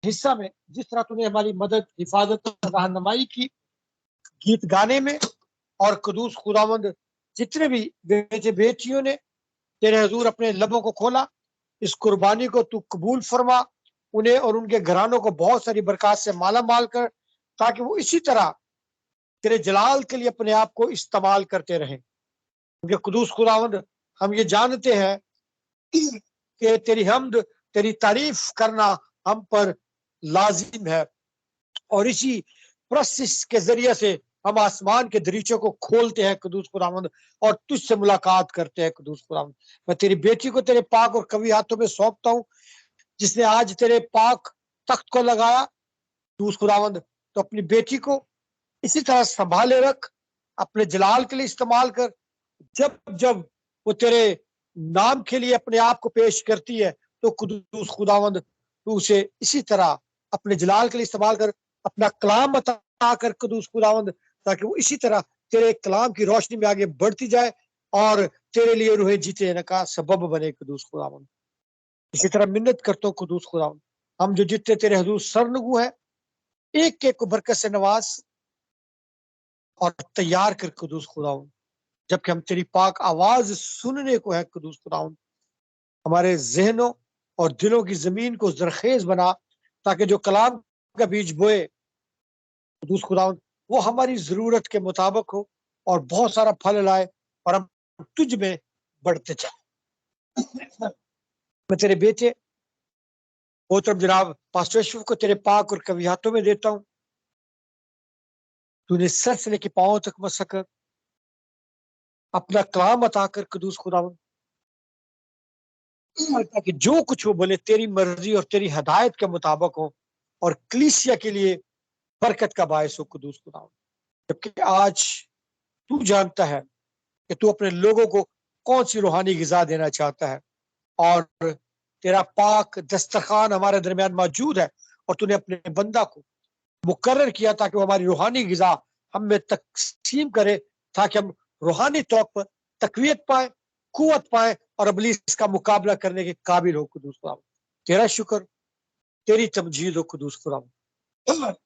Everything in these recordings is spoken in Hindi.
हिस्सा में जिस तरह तूने हमारी मदद, हिफाजत और रहनुमाई की गीत गाने में, और कुदूस खुदावंद जितने भी बेटे बेटियों ने तेरे हजूर अपने लबों को खोला, इस कुर्बानी को तू कबूल फरमा, उन्हें और उनके घरानों को बहुत सारी बरकत से माला माल कर, ताकि वो इसी तरह तेरे जलाल के लिए अपने आप को इस्तेमाल करते रहें। क्योंकि कुदूस खुदावंद हम ये जानते हैं कि तेरी हमद, तेरी तारीफ करना हम पर लाजिम है, और इसी प्रोसेस के जरिए से हम आसमान के दरीचों को खोलते हैं कुदूस खुदावंद, और तुझसे मुलाकात करते हैं कुदूस खुदावंद। मैं तेरी बेटी को तेरे पाक और कवि हाथों में सौंपता हूँ, जिसने आज तेरे पाक तख्त को लगाया कुदूस खुदावंद। तो अपनी बेटी को इसी तरह संभाले रख, अपने जलाल के लिए इस्तेमाल कर। जब जब वो तेरे नाम के लिए अपने आप को पेश करती है, तो कुदूस खुदावंद तू उसे इसी तरह अपने जलाल के लिए इस्तेमाल कर, अपना कलाम बता कर कुदूस खुदावंद, ताकि वो इसी तरह तेरे कलाम की रोशनी में आगे बढ़ती जाए और तेरे लिए रूह जीते रहने का सबब बने कुदूस खुदावंद। इसी तरह मिन्नत करता हूँ कुदूस खुदावंद, हम जो जितने तेरे हजूर सरनगू है, एक एक को बरकत से नवाज और तैयार कर कुदूस खुदावंद, जबकि हम तेरी पाक आवाज सुनने को है कुदूस खुदावंद। हमारे जहनों और दिलों की जमीन को जरखेज बना, ताकि जो कलाम का बीज बोए कुदूस खुदावंद, वो हमारी जरूरत के मुताबिक हो और बहुत सारा फल लाए, और हम तुझ में बढ़ते जाए। मैं तेरे बेटे मोहतरम जनाब पास्टर अशरफ को तेरे पाक और कवि हाथों में देता हूँ। तूने सर से लेके पांव तक मसकर अपना कलाम अता कर कुदूस खुदावंद, ताकि जो कुछ वो बोले तेरी मर्जी और तेरी हदायत के मुताबिक हो, और कलीसिया के लिए बरकत का बायस हो कुदूस खुदावंद। जबकि आज तू जानता है कि तू अपने लोगों को कौन सी रूहानी गिजा देना चाहता है, और तेरा पाक दस्तरखान हमारे दरमियान मौजूद है, और तूने अपने बंदा को मुकर्रर किया ताकि वो हमारी रूहानी गिजा हम में तकसीम करे, ताकि हम रूहानी तौर पर तकवीत पाए, कुवत पाए, और अबलीस का मुकाबला करने के काबिल हो कुदूस खुदावंद। तेरा शुक्र, तेरी तमजीद हो कुदूस खुदावंद।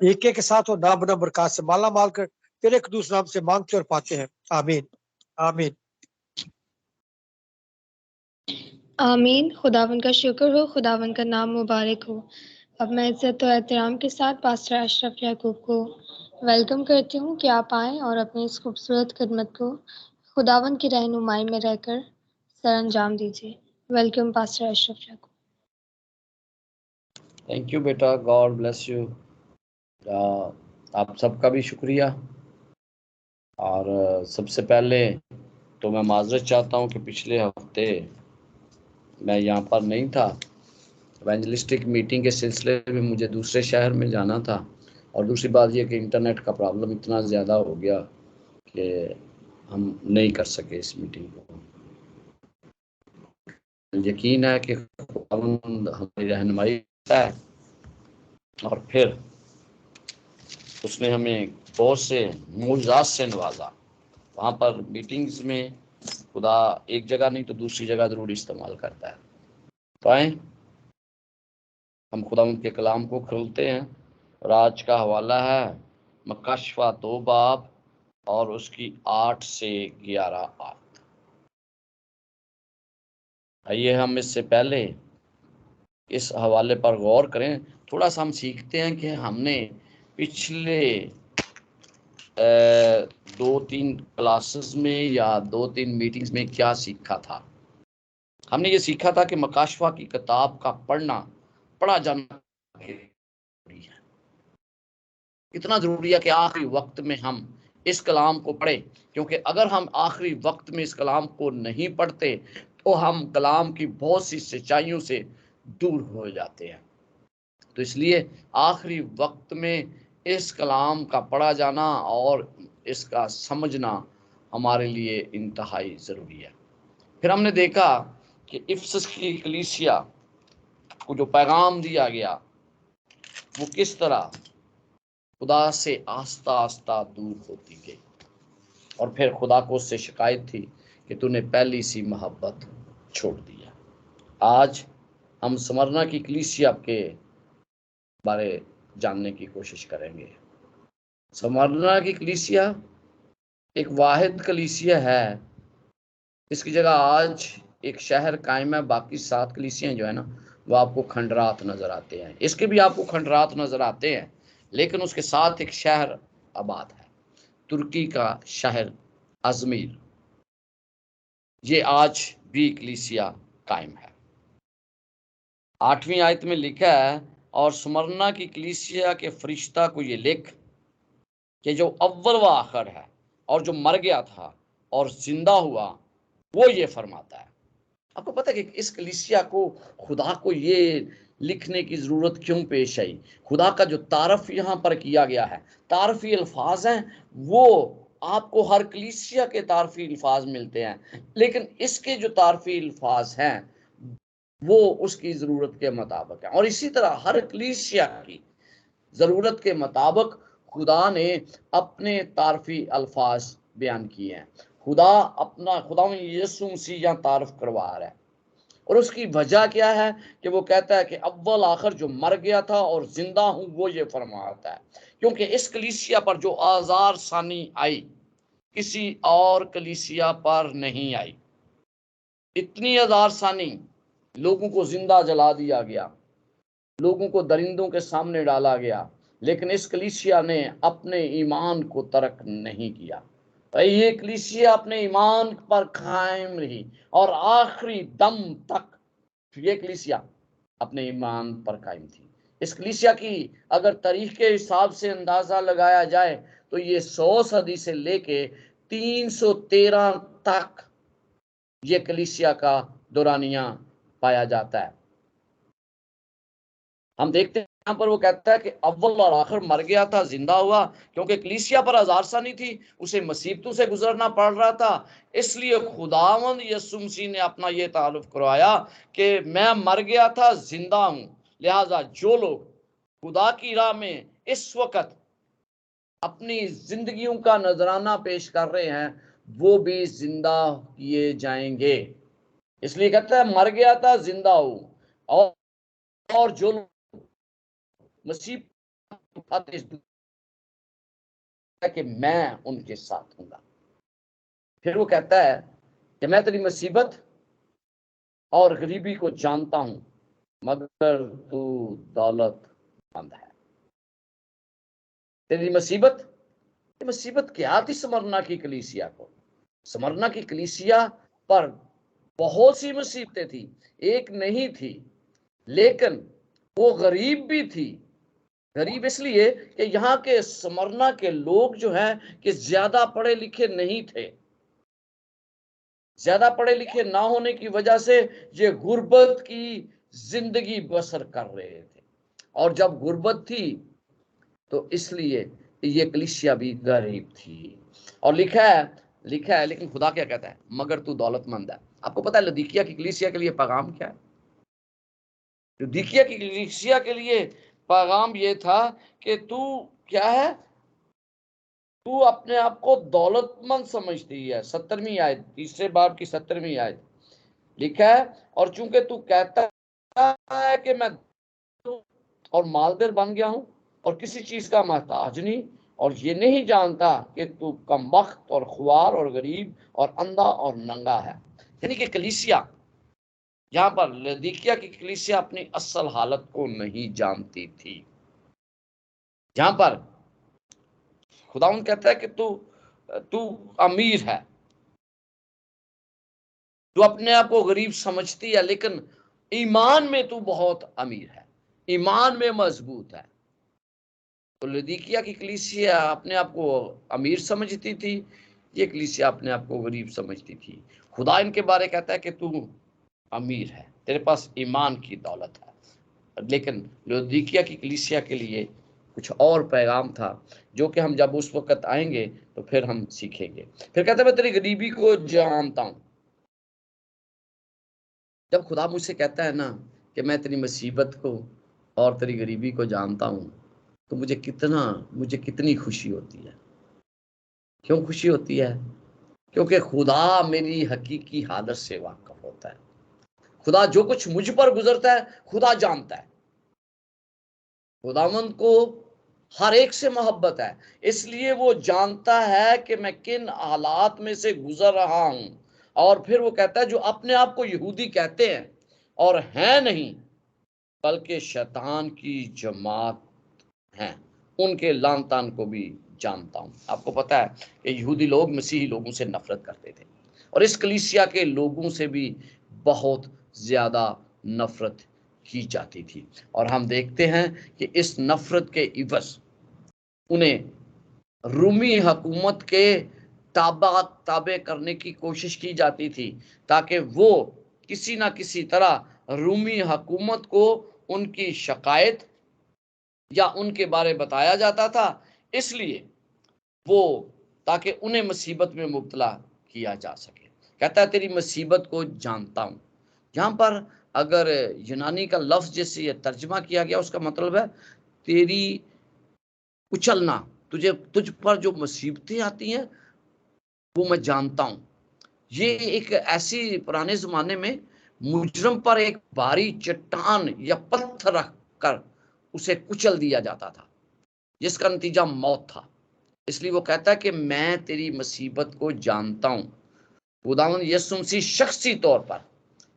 एक एक के साथ वो नाबना बरकत से माला माल कर तेरे कुदूस नाम से मांगते और पाते हैं। आमीन आमीन। आमीन। खुदावन का शुक्र हो, खुदावन का नाम मुबारक हो। अब मैं इज्जत और एहतराम के साथ पास्टर अशरफ याकूब को वेलकम करती हूँ कि आप आएँ और अपनी इस खूबसूरत खिदमत को खुदावन की रहनुमाई में रहकर सर अंजाम दीजिए। Welcome pastor Ashraf Yakub. Thank you बेटा, गॉड ब्लेस यू। आप सबका भी शुक्रिया। और सबसे पहले तो मैं माजरत चाहता हूँ कि पिछले हफ्ते मैं यहाँ पर नहीं था। इवेंजलिस्टिक मीटिंग के सिलसिले में मुझे दूसरे शहर में जाना था, और दूसरी बात यह कि इंटरनेट का प्रॉब्लम इतना ज़्यादा हो गया कि हम नहीं कर सके इस मीटिंग को। यकीन है कि खुदावंद हमारी रहनुमाई करता है, और फिर उसने हमें बहुत से मौजूदात से नवाजा। वहाँ पर मीटिंग्स में खुदा एक जगह नहीं तो दूसरी जगह ज़रूर इस्तेमाल करता है। तो आए हम खुदावंद के कलाम को खोलते हैं, और आज का हवाला है मकाशवा 2 बाब और उसकी 8 से 11 आयत। आइए हम इससे पहले इस हवाले पर गौर करें। थोड़ा सा हम सीखते हैं कि हमने पिछले 2-3 क्लासेस में या 2-3 मीटिंग्स में क्या सीखा था। हमने ये सीखा था कि मकाशवा की किताब का पढ़ा जाना जरूरी है। इतना ज़रूरी है कि आखिरी वक्त में हम इस कलाम को पढ़ें, क्योंकि अगर हम आखिरी वक्त में इस कलाम को नहीं पढ़ते तो हम कलाम की बहुत सी सच्चाइयों से दूर हो जाते हैं। तो इसलिए आखिरी वक्त में इस कलाम का पढ़ा जाना और इसका समझना हमारे लिए इंतहाई ज़रूरी है। फिर हमने देखा कि इफिसस की कलीसिया को जो पैगाम दिया गया वो किस तरह खुदा से आस्ता आस्ता दूर होती गई, और फिर खुदा को उससे शिकायत थी कि तूने पहली सी मोहब्बत छोड़ दिया। आज हम स्मरना की कलीसिया के बारे जानने की कोशिश करेंगे। स्मरना की कलीसिया एक वाहिद कलीसिया है। इसकी जगह आज एक शहर कायम है, बाकी 7 कलीसियां जो है ना वो आपको खंडरात नजर आते हैं। इसके भी आपको खंडरात नजर आते हैं, लेकिन उसके साथ एक शहर आबाद है, तुर्की का शहर अजमीर। ये आज भी कलीसिया कायम है। 8वीं आयत में लिखा है, और स्मरना की कलीसिया के फरिश्ता को ये लिख कि जो अव्वल व आखिर है और जो मर गया था और जिंदा हुआ, वो ये फरमाता है। आपको पता है कि इस कलीसिया को, खुदा को ये लिखने की जरूरत क्यों पेश आई? खुदा का जो तारफ यहाँ पर किया गया है, तारफी अल्फाज हैं, वो आपको हर कलीसिया के तारफी अल्फाज मिलते हैं, लेकिन इसके जो तारफी अल्फाज हैं वो उसकी जरूरत के मुताबिक है। और इसी तरह हर कलीसिया की जरूरत के मुताबिक खुदा ने अपने तारफी अल्फाज बयान किए हैं। खुदा में यीशु मसीह यहाँ तारफ करवा रहा है, और उसकी वजह क्या है कि वो कहता है कि अव्वल आखिर जो मर गया था और जिंदा हूं, वो ये फरमाता है। क्योंकि इस कलीसिया पर जो आजार सानी आई, किसी और कलीसिया पर नहीं आई। इतनी आजार सानी, लोगों को जिंदा जला दिया गया, लोगों को दरिंदों के सामने डाला गया, लेकिन इस कलीसिया ने अपने ईमान को तर्क नहीं किया। तो ये कलीसिया अपने ईमान पर कायम रही और आखिरी दम तक ये कलीसिया अपने ईमान पर कायम थी। इस कलीसिया की अगर तारीख के हिसाब से अंदाजा लगाया जाए तो ये 100 सदी से लेके 313 तक ये कलीसिया का दौरानिया पाया जाता है। हम देखते हैं यहाँ पर वो कहता है कि अव्वल और आखिर मर गया था, जिंदा हुआ, क्योंकि कलीसिया पर आजारसानी थी, उसे मुसीबतों से गुजरना पड़ रहा था। इसलिए खुदावंद यीशु मसीह ने अपना ये तारुफ करवाया कि मैं मर गया था, जिंदा हूं। लिहाजा जो लोग खुदा की राह में इस वक्त अपनी जिंदगियों का नजराना पेश कर रहे हैं, वो भी जिंदा किए जाएंगे। इसलिए कहता है मर गया था, जिंदा हूं। और जो मुसीबत कि मैं उनके साथ हूंगा। फिर वो कहता है कि मैं तेरी मुसीबत और गरीबी को जानता हूं, मगर तू दौलतमंद है। तेरी मुसीबत क्या थी स्मरना की कलीसिया को? स्मरना की कलीसिया पर बहुत सी मुसीबतें थी, एक नहीं थी, लेकिन वो गरीब भी थी। गरीब इसलिए कि यहाँ के स्मरना के लोग जो हैं कि ज्यादा पढ़े लिखे नहीं थे। ज्यादा पढ़े लिखे ना होने की वजह से ये गुर्बत की जिंदगी बसर कर रहे थे, और जब गुर्बत थी तो इसलिए ये कलीसिया भी गरीब थी। और लिखा है, लेकिन खुदा क्या कहता है? मगर तू दौलतमंद है। आपको पता है लदीकिया की कलीसिया के लिए पैगाम क्या है? लदीकिया की कलीसिया के लिए पैगाम ये था कि तू क्या है? तू अपने आप को दौलतमंद समझती है। 17वीं आयत, 3 बाब की 17वीं आयत लिखा है, और चूंकि तू कहता है कि मैं और मालदार बन गया हूं और किसी चीज का मोहताज नहीं, और ये नहीं जानता कि तू कमबख्त और खुआर और गरीब और अंधा और नंगा है। यानी कि कलीसिया, यहाँ पर लदीकिया की कलीसिया अपनी असल हालत को नहीं जानती थी। जहां पर खुदावंद कहता है कि तू तू अमीर है, तू अपने आप को गरीब समझती है, लेकिन ईमान में तू बहुत अमीर है, ईमान में मजबूत है। तो लदीकिया की कलीसिया अपने आप को अमीर समझती थी, ये कलीसिया अपने आप को गरीब समझती थी। खुदा इनके बारे कहता है कि तू अमीर है, तेरे पास ईमान की दौलत है। लेकिन लदीकिया की कलीसिया के लिए कुछ और पैगाम था, जो कि हम जब उस वक्त आएंगे तो फिर हम सीखेंगे। फिर कहता है मैं तेरी गरीबी को जानता हूं। जब खुदा मुझसे कहता है ना कि मैं तेरी मुसीबत को और तेरी गरीबी को जानता हूं, तो मुझे कितनी खुशी होती है। क्यों खुशी होती है? क्योंकि खुदा मेरी हकीकी हालत से वाकिफ होता है। खुदा जो कुछ मुझ पर गुजरता है खुदा जानता है। खुदावंद को हर एक से मोहब्बत है, इसलिए वो जानता है कि मैं किन हालात में से गुजर रहा हूं। और फिर वो कहता है जो अपने आप को यहूदी कहते हैं और हैं नहीं बल्कि शैतान की जमात हैं, उनके लान तान को भी जानता हूं। आपको पता है कि यहूदी लोग मसीही लोगों से नफरत करते थे और इस कलीसिया के लोगों से भी बहुत ज्यादा नफरत की जाती थी। और हम देखते हैं कि इस नफरत के इवज उन्हें रूमी हुकूमत के ताबे करने की कोशिश की जाती थी, ताकि वो किसी ना किसी तरह रूमी हुकूमत को उनकी शिकायत या उनके बारे बताया जाता था, इसलिए वो ताकि उन्हें मुसीबत में मुब्तला किया जा सके। कहता है तेरी मुसीबत को जानता हूं। यहां पर अगर यूनानी का लफ्ज जिससे ये तर्जमा किया गया उसका मतलब है तेरी कुचलना, तुझ पर जो मुसीबतें आती हैं वो मैं जानता हूं। ये एक ऐसी पुराने जमाने में मुजरम पर एक भारी चट्टान या पत्थर रख कर उसे कुचल दिया जाता था, जिसका नतीजा मौत था। इसलिए वो कहता है कि मैं तेरी मुसीबत को जानता हूं। खुदावंद यीशु मसीह शख्सी तौर पर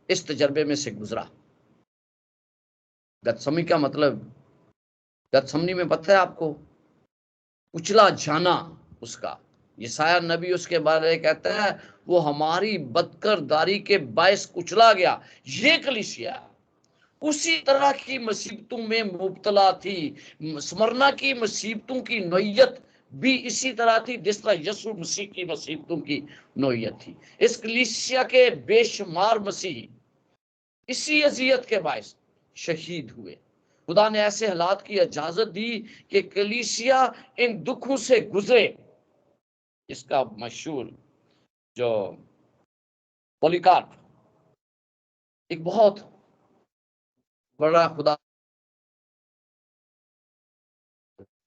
इस तजर्बे में से गुजरा। गतसमनी का मतलब, गतसमनी में पता है आपको, कुचला जाना उसका। यशायाह नबी उसके बारे में कहता है वो हमारी बदकरदारी के बायस कुचला गया। ये कलीसिया उसी तरह की मुसीबतों में मुब्तला थी। स्मरना की मुसीबतों की नौयत भी इसी तरह थी जिस तरह यीशु मसीह की मुसीबतों की नौयत थी। इस कलीसिया के बेशुमार मसीही इसी अजियत के बायस शहीद हुए। खुदा ने ऐसे हालात की इजाजत दी कि कलीसिया इन दुखों से गुजरे। इसका मशहूर जो पोलिकार्प एक बहुत बड़ा खुदा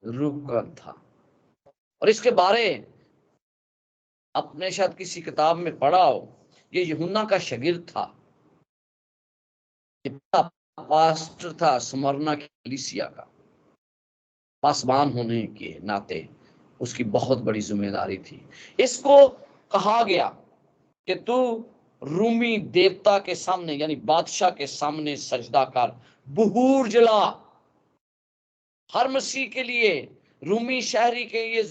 रूपकन था, और इसके बारे अपने शायद किसी किताब में पढ़ा हो। ये यूहन्ना का शागिर्द था, पास्टर था स्मरना की कलीसिया का। पासवान होने के नाते उसकी बहुत बड़ी जिम्मेदारी थी। इसको कहा गया कि तू रूमी देवता के सामने यानी बादशाह के सामने सजदा कर, बुहूर जला। हर मसीह के लिए, रूमी शहरी के लिए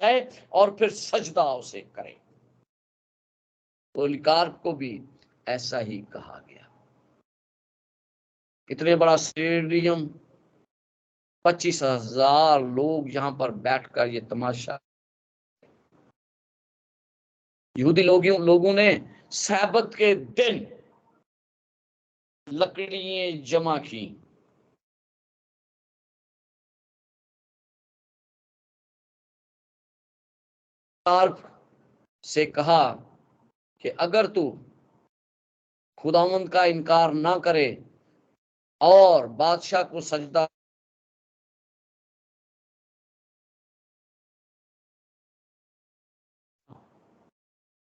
है और फिर सजदा उसे करे। पोलिकार्प को भी ऐसा ही कहा गया। इतने बड़ा स्टेडियम, 25,000 लोग यहां पर बैठकर ये तमाशा। यहूदी लोगों ने सब्त के दिन लकड़ियां जमा की। से कहा कि अगर तू खुदावंद का इनकार ना करे और बादशाह को सजदा,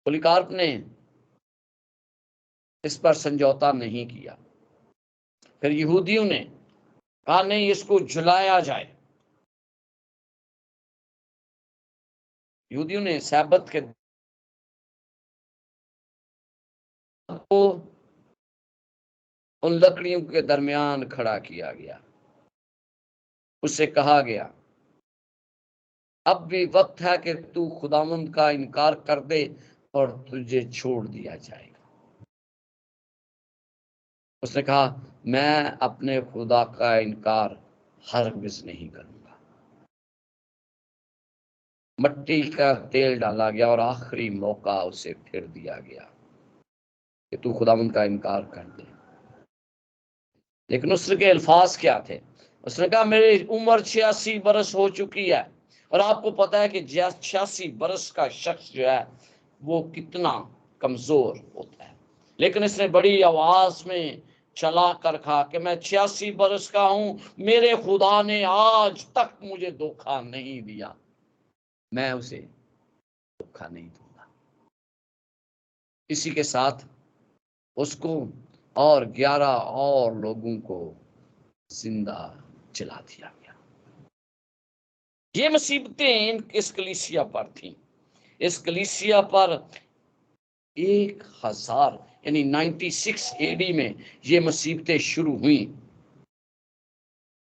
पोलिकार्प ने इस पर समझौता नहीं किया। फिर यहूदियों ने कहा नहीं, इसको जलाया जाए। यहूदियों ने सब्त के को उन लकड़ियों के दरमियान खड़ा किया गया। उससे कहा गया अब भी वक्त है कि तू खुदावंद का इनकार कर दे और तुझे छोड़ दिया जाएगा। उसने कहा मैं अपने खुदा का इनकार हरगिज़ नहीं करूंगा। मट्टी का तेल डाला गया और आखिरी मौका उसे फिर दिया गया कि तू खुदावंद का इनकार कर दे। लेकिन उसके अल्फाज क्या थे? उसने कहा मेरी उम्र 86 बरस हो चुकी है, और आपको पता है कि 86 बरस का शख्स जो है वो कितना कमजोर होता है। लेकिन इसने बड़ी आवाज में चला कर कहा कि मैं 86 बरस का हूं, मेरे खुदा ने आज तक मुझे धोखा नहीं दिया, मैं उसे धोखा नहीं दूंगा। इसी के साथ उसको और 11 और लोगों को जिंदा जला दिया गया। ये मुसीबतें इस कलीसिया पर थी। इस कलीसिया पर 1000 यानी 96 एडी में ये मुसीबतें शुरू हुई,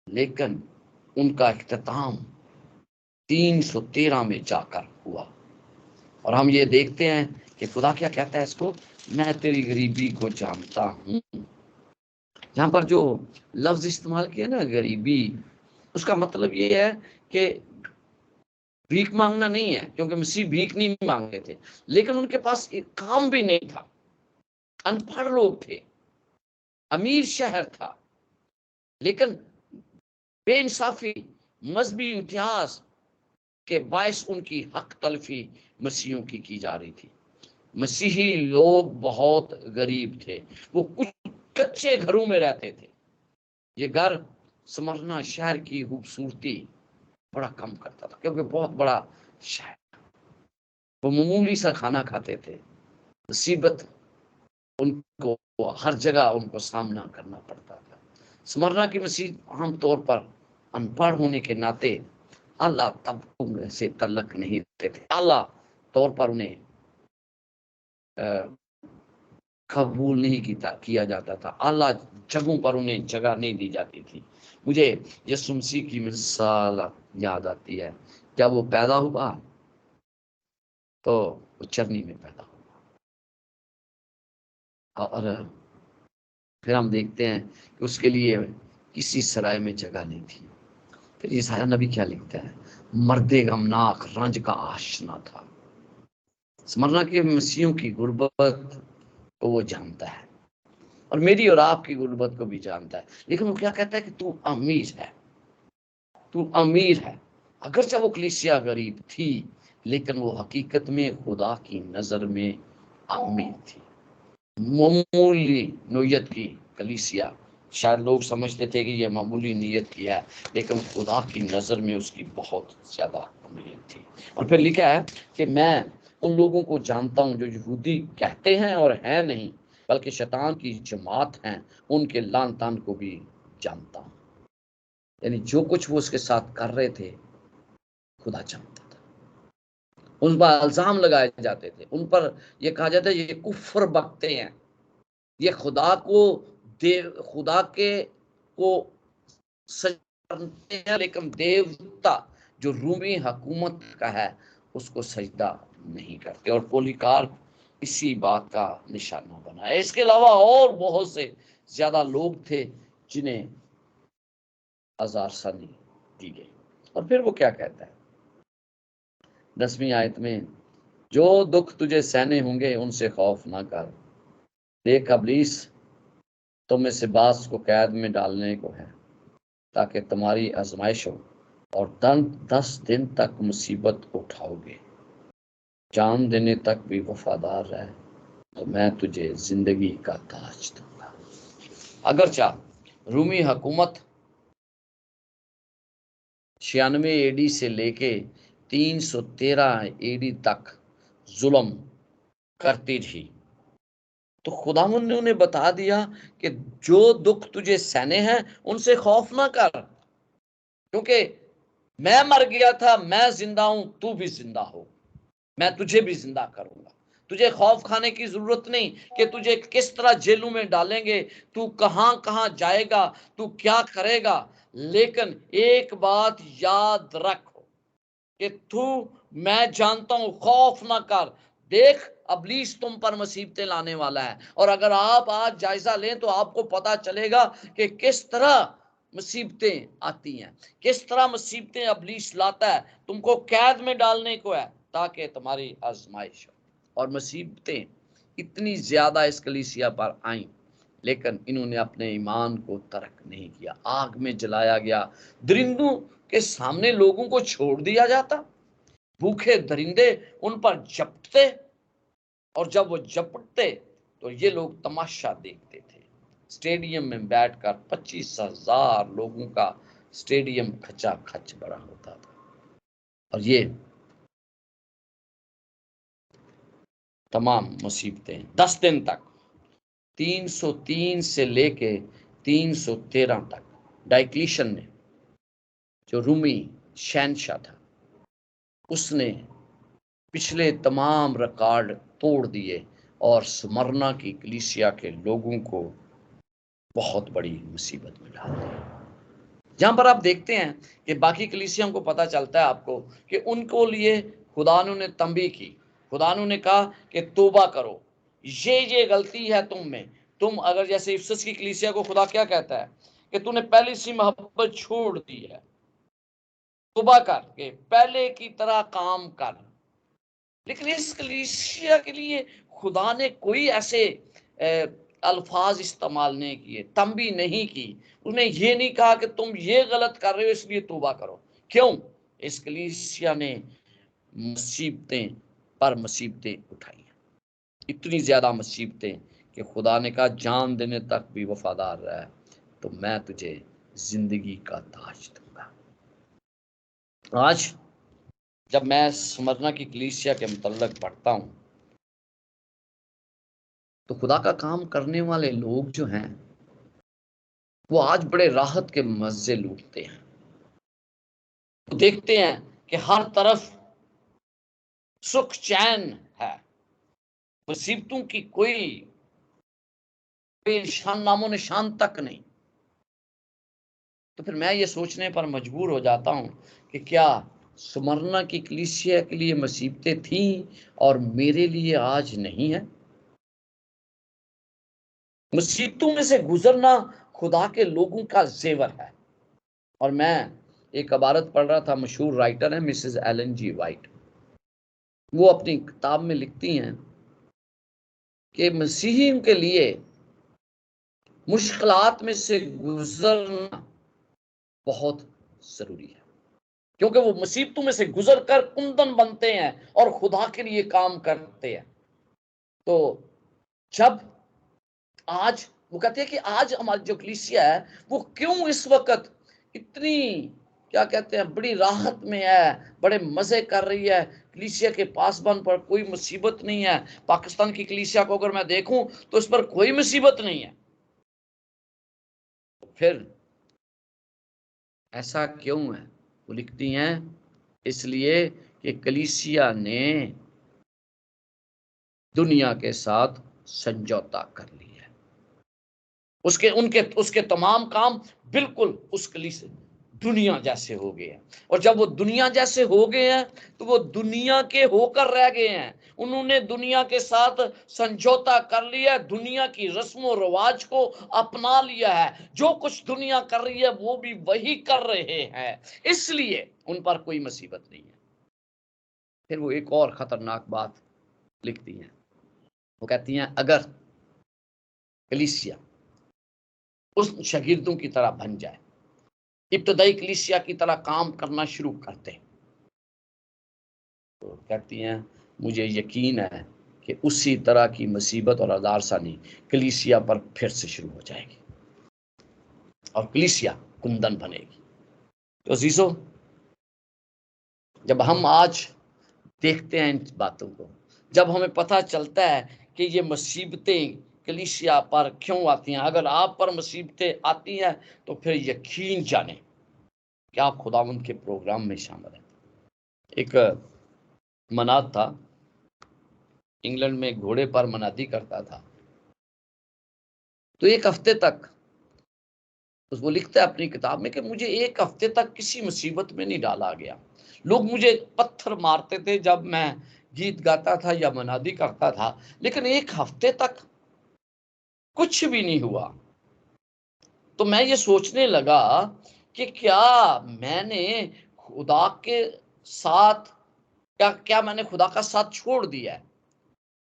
लेकिन उनका इख्तिताम 313 में जाकर हुआ। और हम ये देखते हैं कि खुदा क्या कहता है इसको, मैं तेरी गरीबी को जानता हूं। यहाँ पर जो लफ्ज इस्तेमाल किया ना गरीबी, उसका मतलब ये है कि भीख मांगना नहीं है, क्योंकि मसीह भीख नहीं मांगते थे, लेकिन उनके पास एक काम भी नहीं था, अनपढ़ लोग थे, अमीर शहर था, लेकिन बेइंसाफी, मजहबी इतिहास के बायस उनकी हक तलफी मसीहियों की जा रही थी। मसीही लोग बहुत गरीब थे, वो कुछ कच्चे घरों में रहते थे। ये घर स्मरना शहर की खूबसूरती बड़ा कम करता था, क्योंकि बहुत बड़ा शहर, वो मामूली सा खाना खाते थे। मुसीबत उनको हर जगह उनको सामना करना पड़ता था। स्मरना की मसीह आमतौर पर अनपढ़ होने के नाते अल्लाह तब से तलक नहीं देते थे, अल्लाह तौर पर उन्हें कबूल नहीं किया जाता था, अल्लाह जगहों पर उन्हें जगह नहीं दी जाती थी। मुझे यीशु मसीह की मिसाल याद आती है। जब वो पैदा हुआ तो वो चरनी में पैदा हुआ, और फिर हम देखते हैं कि उसके लिए किसी सराय में जगह नहीं थी। फिर यशायाह नबी क्या लिखता है, मर्दे गमनाक रंज का आशना था। स्मरना के मसीहों की गुर्बत को वो जानता है, और मेरी और आपकी गुर्बत को भी जानता है, लेकिन वो क्या कहता है कि तू अमीर है, तू अमीर है। अगर जब वो कलीसिया गरीब थी, लेकिन वो हकीकत में खुदा की नजर में अमीर थी। मामूली नोयत की कलीसिया, शायद लोग समझते थे कि ये मामूली नीयत की है, लेकिन खुदा की नज़र में उसकी बहुत ज़्यादा अहमियत थी। और फिर लिखा है कि मैं उन लोगों को जानता हूँ जो यहूदी कहते हैं और हैं नहीं, बल्कि शैतान की जमात हैं, उनके लान तान को भी जानता हूँ। यानी जो कुछ वो उसके साथ कर रहे थे खुदा जानता था। उन पर इल्जाम लगाए जाते थे, उन पर यह कहा जाता है ये कुफ्र बकते हैं, ये खुदा को खुदा के को सजते हैं, लेकिन देवता जो रूमी हुकूमत का है उसको सजदा नहीं करते। और पोलिकार इसी बात का निशाना बना है। इसके अलावा और बहुत से ज्यादा लोग थे जिन्हें आज़ारसानी दी गई। और फिर वो क्या कहता है 10वीं आयत में, जो दुख तुझे सहने होंगे उनसे खौफ ना कर, देख इब्लीस तुम में से बास को कैद में डालने को है, ताकि तुम्हारी आजमाइश हो, और 10 दिन तक मुसीबत उठाओगे, जान देने तक भी वफादार रहे तो मैं तुझे जिंदगी का ताज दूंगा। अगरचा रूमी हुकूमत 96 एडी से लेके 313 एडी तक जुल्म करती थी, तो खुदावंद ने उन्हें बता दिया कि जो दुख तुझे सहने हैं उनसे खौफ ना कर, क्योंकि मैं मर गया था, मैं जिंदा हूं, तू भी जिंदा हो, मैं तुझे भी जिंदा करूंगा। तुझे खौफ खाने की जरूरत नहीं कि तुझे किस तरह जेलों में डालेंगे, तू कहां कहां जाएगा, तू क्या करेगा, लेकिन एक बात याद रखो कि तू, मैं जानता हूं, खौफ ना कर। देख इब्लीस तुम पर मुसीबतें लाने वाला है, और अगर आप आज जायजा लें तो आपको पता चलेगा कि किस तरह मुसीबतें आती हैं, किस तरह मुसीबतें इब्लीस लाता है। तुमको कैद में डालने को है ताकि तुम्हारी आजमाइश हो। और मुसीबतें इतनी ज्यादा इस कलीसिया पर आई, लेकिन इन्होंने अपने ईमान को तर्क नहीं किया। आग में जलाया गया, दरिंदों के सामने लोगों को छोड़ दिया जाता, भूखे दरिंदे उन पर झपटते, और जब वो झपटते तो ये लोग तमाशा देखते थे। स्टेडियम में बैठकर 25,000 लोगों का स्टेडियम खचा खच भरा होता था। और ये तमाम मुसीबतें 10 दिन तक 303 से लेके 313 तक डायक्लिशन ने, जो रूमी शहनशाह था, उसने पिछले तमाम रिकॉर्ड तोड़ दिए और स्मरना की कलीसिया के लोगों को बहुत बड़ी मुसीबत में डाल दिया। जहां पर आप देखते हैं कि बाकी कलीसियों को पता चलता है आपको कि उनको लिए खुदा ने तंबी की, खुदा ने कहा कि तौबा करो, ये गलती है तुम में। तुम अगर जैसे इफसस की कलीसिया को खुदा क्या कहता है कि तूने पहली सी मोहब्बत छोड़ दी है, तौबा करके पहले की तरह काम कर। लेकिन इस कलीसिया के लिए खुदा ने कोई ऐसे अल्फाज इस्तेमाल नहीं किए, तंबी नहीं की। उन्हें ये नहीं कहा कि तुम ये गलत कर रहे हो इसलिए तौबा करो। क्यों? इस कलीसिया ने मुसीबतें पर मुसीबतें उठाई, इतनी ज्यादा मुसीबतें कि खुदा ने कहा जान देने तक भी वफादार रह तो मैं तुझे जिंदगी का ताज दूंगा। आज जब मैं स्मरना की कलीसिया के मुतल्लक पढ़ता हूं तो खुदा का काम करने वाले लोग जो हैं वो आज बड़े राहत के मजे लूटते हैं। तो देखते हैं कि हर तरफ सुख चैन है, मुसीबतों की कोई निशान, नामो निशान तक नहीं। तो फिर मैं ये सोचने पर मजबूर हो जाता हूं कि क्या स्मरना की कलीसिया के लिए मुसीबतें थी और मेरे लिए आज नहीं है? मुसीबतों में से गुजरना खुदा के लोगों का जेवर है। और मैं एक इबारत पढ़ रहा था, मशहूर राइटर है मिसेस एलन जी वाइट, वो अपनी किताब में लिखती हैं कि मसीहियों के लिए मुश्किलात में से गुजरना बहुत जरूरी है, क्योंकि वो मुसीबतों में से गुजर कर कुंदन बनते हैं और खुदा के लिए काम करते हैं। तो जब आज वो कहते हैं कि आज हमारी जो कलीसिया है वो क्यों इस वक्त इतनी क्या कहते हैं बड़ी राहत में है, बड़े मजे कर रही है, कलीसिया के पासबान पर कोई मुसीबत नहीं है। पाकिस्तान की कलीसिया को अगर मैं देखूं तो इस पर कोई मुसीबत नहीं है। फिर ऐसा क्यों है? वो लिखती हैं इसलिए कि कलीसिया ने दुनिया के साथ समझौता कर लिया है। उसके तमाम काम बिल्कुल उसके लिए दुनिया जैसे हो गए हैं। और जब वो दुनिया जैसे हो गए हैं तो वो दुनिया के होकर रह गए हैं। उन्होंने दुनिया के साथ समझौता कर लिया, दुनिया की रस्मों रिवाज को अपना लिया है। जो कुछ दुनिया कर रही है वो भी वही कर रहे हैं, इसलिए उन पर कोई मुसीबत नहीं है। फिर वो एक और खतरनाक बात लिखती हैं, वो कहती हैं अगर कलीसिया उस शागिर्दों की तरह बन जाए, इब्तदाई कलीसिया की तरह काम करना शुरू करते, तो कहती हैं मुझे यकीन है कि उसी तरह की मुसीबत और आज़ारसानी कलीसिया पर फिर से शुरू हो जाएगी और कलीसिया कुंदन बनेगी। तो अजीजों, जब हम आज देखते हैं इन बातों को, जब हमें पता चलता है कि ये मुसीबतें कलीसिया पर क्यों आती हैं, अगर आप पर मुसीबतें आती हैं तो फिर यकीन जाने कि आप खुदावंद के प्रोग्राम में शामिल हैं। एक मनाद था, इंग्लैंड में घोड़े पर मनादी करता था। तो एक हफ्ते तक वो लिखता है अपनी किताब में कि मुझे एक हफ्ते तक किसी मुसीबत में नहीं डाला गया। लोग मुझे पत्थर मारते थे जब मैं गीत गाता था या मनादी करता था, लेकिन एक हफ्ते तक कुछ भी नहीं हुआ। तो मैं ये सोचने लगा कि क्या मैंने खुदा के साथ क्या मैंने खुदा का साथ छोड़ दिया है?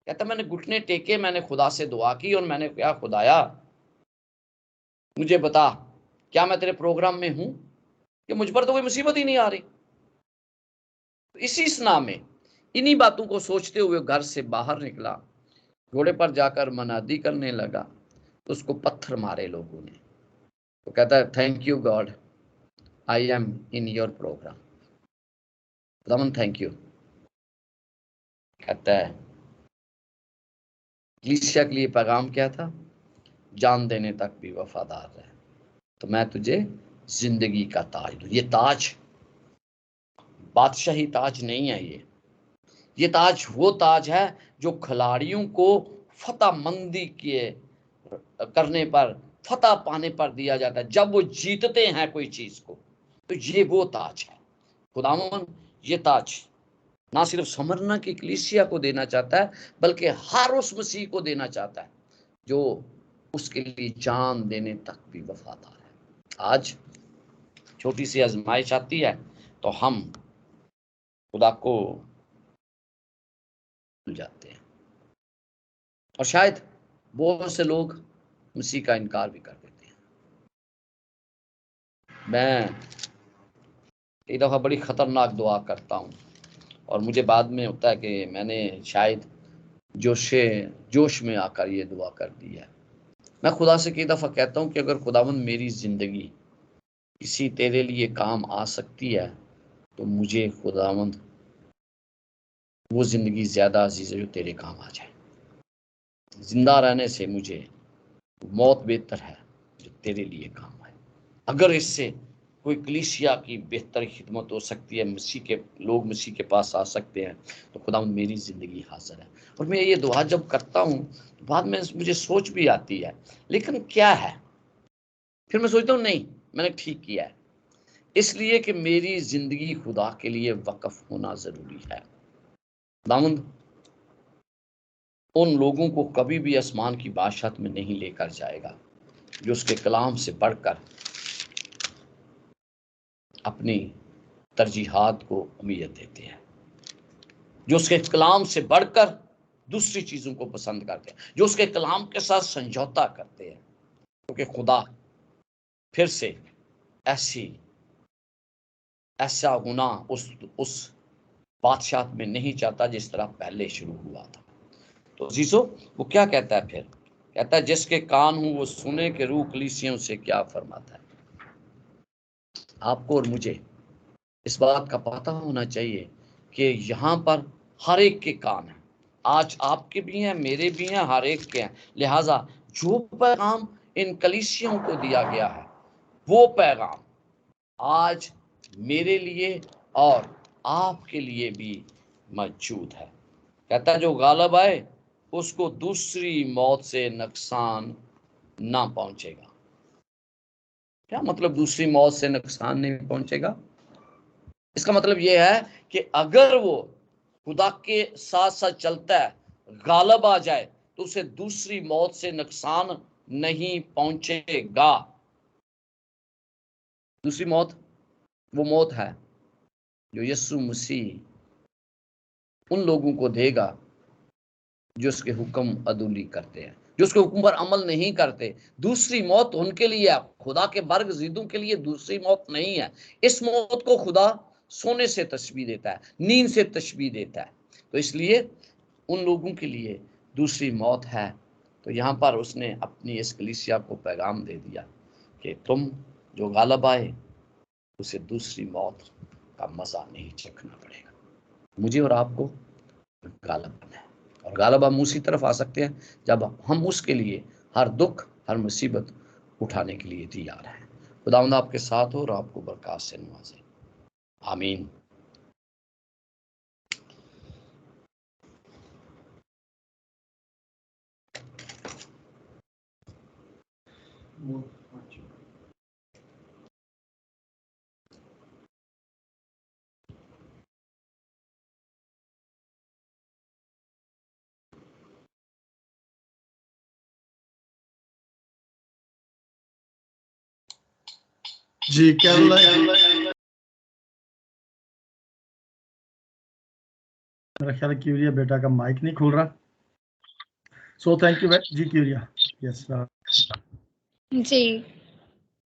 कहता मैंने घुटने टेके, मैंने खुदा से दुआ की और मैंने क्या, खुदाया मुझे बता क्या मैं तेरे प्रोग्राम में हूं कि मुझ पर तो कोई मुसीबत ही नहीं आ रही। इसी स्ना में इन्हीं बातों को सोचते हुए घर से बाहर निकला, घोड़े पर जाकर मनादी करने लगा तो उसको पत्थर मारे लोगों ने। तो कहता है thank you God, I am in your programme. खुदावन थैंक यू। कहता है कलीसिया के लिए पैगाम क्या था जान देने तक भी वफादार रहे, तो मैं तुझे जिंदगी का ताज दूं। ये ताज बादशाही ताज नहीं है, ये ताज वो ताज है जो खिलाड़ियों को फतहमंदी के करने पर, फतह पाने पर दिया जाता है, जब वो जीतते हैं कोई चीज को। तो ये वो ताज है। खुदावन ये ताज ना सिर्फ स्मरना की कलीसिया को देना चाहता है, बल्कि हर उस मसीह को देना चाहता है जो उसके लिए जान देने तक भी वफादार है। आज छोटी सी आजमाइश आती है तो हम खुदा को भूल जाते हैं, और शायद बहुत से लोग मसीह का इनकार भी कर देते हैं। मैं एक दफ़ा बड़ी ख़तरनाक दुआ करता हूँ और मुझे बाद में होता है कि मैंने शायद जोश में आकर ये दुआ कर दी है। मैं खुदा से कई दफ़ा कहता हूँ कि अगर खुदावंद मेरी ज़िंदगी किसी तेरे लिए काम आ सकती है तो मुझे खुदावंद वो ज़िंदगी ज़्यादा अजीज़ है जो तेरे काम आ जाए। जिंदा रहने से मुझे मौत बेहतर है जो तेरे लिए काम आए। अगर इससे कोई कलीसिया की बेहतर खिदमत हो सकती है, मसीह के पास आ सकते हैं, तो खुदा मेरी ज़िंदगी हाजिर है। और मैं ये दुआ जब करता हूँ तो बाद में मुझे सोच भी आती है, लेकिन क्या है, फिर मैं सोचता हूँ नहीं, मैंने ठीक किया है, इसलिए कि मेरी ज़िंदगी खुदा के लिए वक़्फ़ होना ज़रूरी है। खुदावंद उन लोगों को कभी भी आसमान की बादशाहत में नहीं लेकर जाएगा जो उसके कलाम से बढ़कर अपनी तरजीहात को अहमियत देते हैं, जो उसके कलाम से बढ़कर दूसरी चीज़ों को पसंद करते हैं, जो उसके कलाम के साथ समझौता करते हैं, क्योंकि खुदा फिर से ऐसा गुनाह उस बादशाहत में नहीं चाहता जिस तरह पहले शुरू हुआ था। तो अजीजों, वो क्या कहता है फिर? कहता है जिसके कान हो वो सुने कि रूह कलीसियों से क्या फरमाता है। आपको और मुझे इस बात का पता होना चाहिए कि यहाँ पर हर एक के कान हैं। आज आपके भी हैं, मेरे भी हैं, हर एक के हैं। लिहाजा जो पैगाम इन कलीसियों को दिया गया है वो पैगाम आज मेरे लिए और आपके लिए भी मौजूद है। कहता है जो गालिब आए उसको दूसरी मौत से नुकसान ना पहुंचेगा। क्या मतलब दूसरी मौत से नुकसान नहीं पहुंचेगा? इसका मतलब यह है कि अगर वो खुदा के साथ साथ चलता है, गालिब आ जाए, तो उसे दूसरी मौत से नुकसान नहीं पहुंचेगा। दूसरी मौत वो मौत है जो यीशु मसीह उन लोगों को देगा जो उसके हुक्म अदूली करते हैं, जो उसके हुक्म पर अमल नहीं करते। दूसरी मौत उनके लिए है, खुदा के बरगज़ीदों के लिए दूसरी मौत नहीं है। इस मौत को खुदा सोने से तशबीह देता है, नींद से तशबीह देता है। तो इसलिए उन लोगों के लिए दूसरी मौत है। तो यहाँ पर उसने अपनी इस कलीसिया को पैगाम दे दिया कि तुम जो गालिब आए उसे दूसरी मौत का मज़ा नहीं चखना पड़ेगा। मुझे और आपको गालिब बनना है, और गालिब हम उसी तरफ आ सकते हैं जब हम उसके लिए हर दुख, हर मुसीबत उठाने के लिए तैयार हैं। खुदावंद आपके साथ हो और आपको बरकत से नवाजे। आमीन। जी क्या मेरा ख्याल है क्यूरिया बेटा का माइक नहीं खुल रहा। सो थैंक यू जी क्यूरिया। यस जी